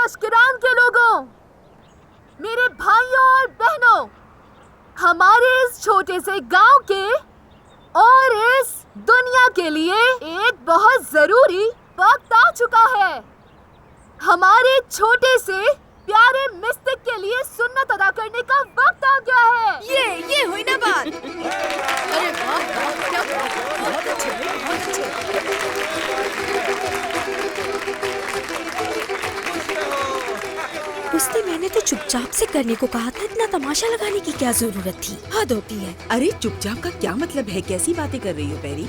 तस्करान के लोगों, मेरे भाइयों और बहनों, हमारे इस छोटे से गांव के और इस दुनिया के लिए एक बहुत जरूरी वक्त आ चुका है। हमारे छोटे से प्यारे मिस्टिक के लिए सुन्नत अदा करने का वक्त आ गया है। ये हुई ना बात। अरे वाह, क्या बात, बहुत अच्छे, बहुत अच्छे। उस दिन मैंने तो चुपचाप से करने को कहा था, इतना तमाशा लगाने की क्या जरूरत थी? हद होती है। अरे चुपचाप का क्या मतलब है? कैसी बातें कर रही हो पैरी?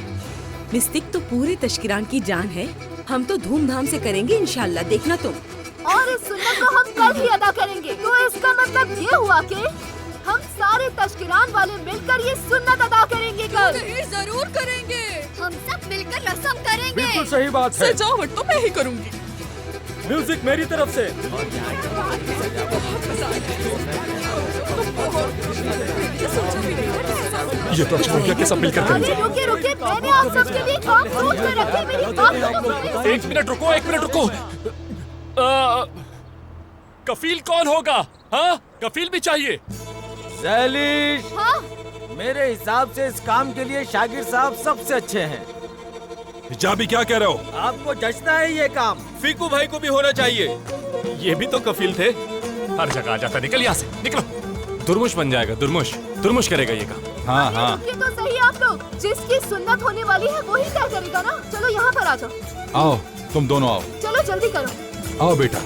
मिस्टिक तो पूरे तश्किरान की जान है। हम तो धूमधाम से करेंगे इंशाल्लाह, देखना तुम। और इस सुन्नत को हम कल ही अदा करेंगे। तो इसका मतलब ये हुआ कि हम सारे तश्किरान वाले मिलकर ये सुन्नत अदा करेंगे कल। जरूर करेंगे। हम सब मिलकर रस्म करेंगे। बिल्कुल सही बात है। सजावट तो मैं ही करूंगी। म्यूजिक मेरी तरफ से। ये तो अच्छा हो गया कि सब मिलकर अरे करेंगे। रुके रुके, मैंने आप सबके लिए काम सोच कर रखी। मेरी बात तो सुनिए। एक मिनट रुको। कफील कौन होगा? हाँ, कफील भी चाहिए। सैलिश, हाँ? मेरे हिसाब से इस काम के लिए शागिर साहब सबसे अच्छे हैं। हिजाबी क्या कह रहे हो? आपको जचना है ये काम। फीकू भाई को भी होना चाहिए। ये भी तो कफील थे। हर जगह आ जाता। निकल यहाँ से, निकलो। दुर्मुश बन जाएगा, दुर्मुश करेगा ये काम। हाँ हाँ। रुकिए तो सही आप लोग। जिसकी सुन्नत होने वाली है वही तय करेगा ना। चलो यहाँ पर आ जाओ। आओ, तुम दोनों आओ। चलो जल्दी करो। आओ बेटा।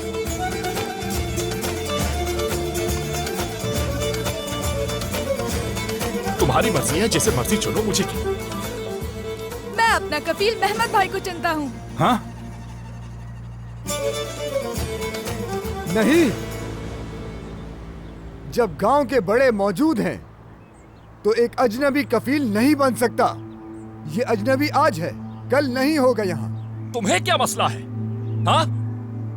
तुम्हारी मर्जी है, जैसे मर्जी चुनो, मुझे क्या। मैं अपना कफील मेहमद भाई को चुनता हूँ। हाँ? नहीं, जब गांव के बड़े मौजूद हैं तो एक अजनबी कफील नहीं बन सकता। ये अजनबी आज है, कल नहीं होगा। यहाँ तुम्हें क्या मसला है? हाँ?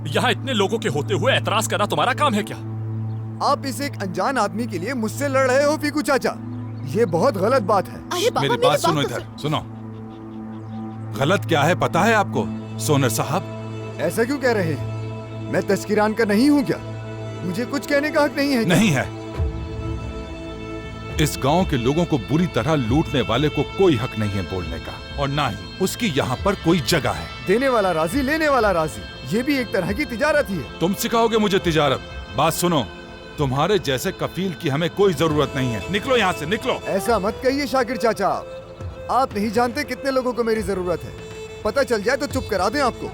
यहाँ इतने लोगों के होते हुए एतराज करना तुम्हारा काम है क्या? आप इस एक अनजान आदमी के लिए मुझसे लड़ रहे हो फीकू चाचा। ये बहुत गलत बात है। अरे बाबा, मेरी बात सुनो इधर, सुनो। गलत क्या है पता है आपको सोनर साहब? ऐसा क्यों कह रहे हैं? मैं तस्किरान का नहीं हूँ क्या? मुझे कुछ कहने का हक नहीं है क्या? नहीं है। इस गांव के लोगों को बुरी तरह लूटने वाले को कोई हक नहीं है बोलने का, और ना ही उसकी यहाँ पर कोई जगह है। देने वाला राजी, लेने वाला राजी। ये भी एक तरह की तिजारत ही है। तुम सिखाओगे मुझे तिजारत? बात सुनो, तुम्हारे जैसे कफील की हमें कोई जरूरत नहीं है। निकलो यहाँ से, निकलो। ऐसा मत कहिए शाकिर चाचा। आप नहीं जानते कितने लोगों को मेरी जरूरत है। पता चल जाए तो चुप करा दें आपको।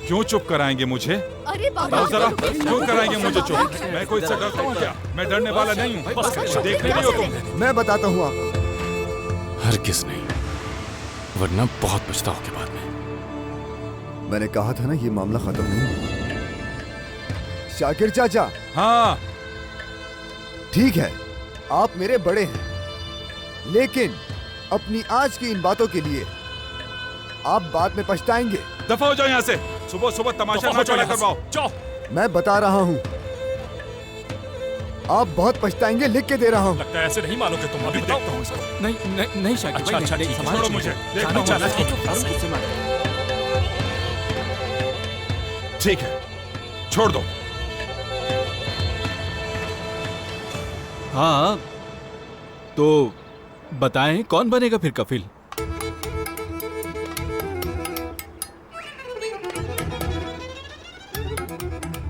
क्यों चुप कराएंगे मुझे? अरे बाबा, बताओ जरा, क्यों कराएंगे मुझे चुप? मैं कोई इससे डरता हूँ क्या? मैं डरने वाला नहीं हूँ। देखने नहीं हो तुम। मैं बताता हूँ आपको। हरगिज़ नहीं, वरना बहुत पछताओगे बाद में। मैंने कहा था ना, ये मामला खत्म नहीं हुआ। शाकिर चाचा। हाँ। ठीक है, आप मेरे बड़े हैं, लेकिन अपनी आज की इन बातों के लिए आप बाद में पछताएंगे। दफा हो जाओ यहाँ से। सुबह सुबह तमाशा ना चौड़ा करवाओ। जाओ। मैं बता रहा हूँ, आप बहुत पछताएंगे। लिख के दे रहा हूँ। लगता है ऐसे नहीं मानोगे तुम। अभी देखता हूँ इसको। नहीं शाकिर भाई, अच्छा, ठीक है, छोड़ो मुझे। देखता हूँ। ठीक है, छोड़ दो। हाँ, तो बताएं कौन बनेगा फिर कफील?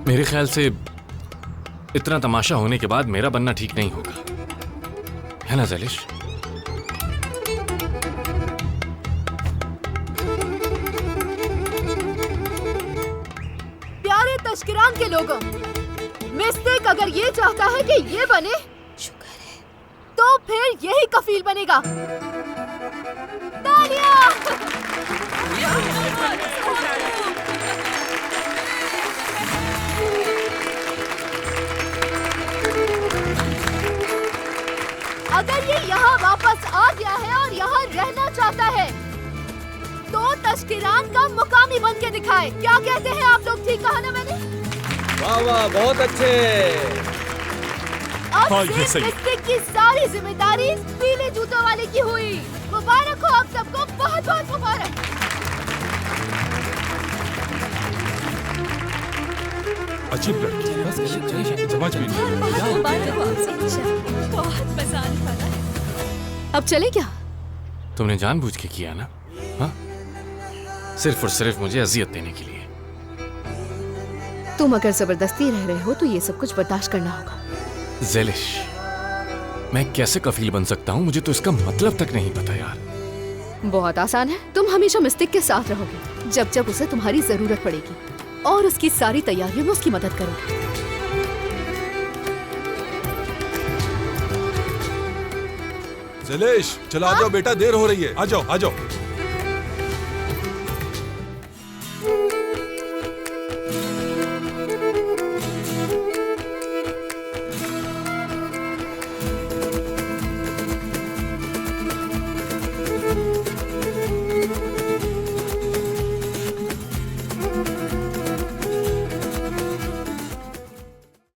मेरे ख्याल से इतना तमाशा होने के बाद मेरा बनना ठीक नहीं होगा, है ना ज़ैलिश? प्यारे तश्किरान के लोगों, मिस्टिक अगर ये चाहता है कि ये बने, शुक्र है। तो फिर यही कफील बनेगा। तालियां! अगर ये यहाँ वापस आ गया है और यहाँ रहना चाहता है, तो तश्किरान का मुकामी बन के दिखाए। क्या कहते हैं आप लोग? ठीक कहा ना मैंने? वाह वाह, बहुत अच्छे। अब हाँ, ये से सही। मिस्टिक की सारी जिम्मेदारी पीले जूतों वाले की हुई। मुबारक हो आप सबको, बहुत बहुत मुबारक। अजीब लड़की है, समझ में नहीं। बहुत मजा आने वाला है। अब चले क्या? तुमने जानबूझ के किया ना? हाँ, सिर्फ और सिर्फ मुझे अजियत देने के लिए। तुम अगर जबरदस्ती रह रहे हो तो ये सब कुछ बर्दाश्त करना होगा। ज़ेलिश, मैं कैसे कफील बन सकता हूँ? मुझे तो इसका मतलब तक नहीं पता यार। बहुत आसान है, तुम हमेशा मिस्टिक के साथ रहोगे जब जब उसे तुम्हारी जरूरत पड़ेगी, और उसकी सारी तैयारियों में उसकी मदद करोगे। ज़ेलिश, चलो आ जाओ बेटा, देर हो रही है। आ जाओ, आ जाओ।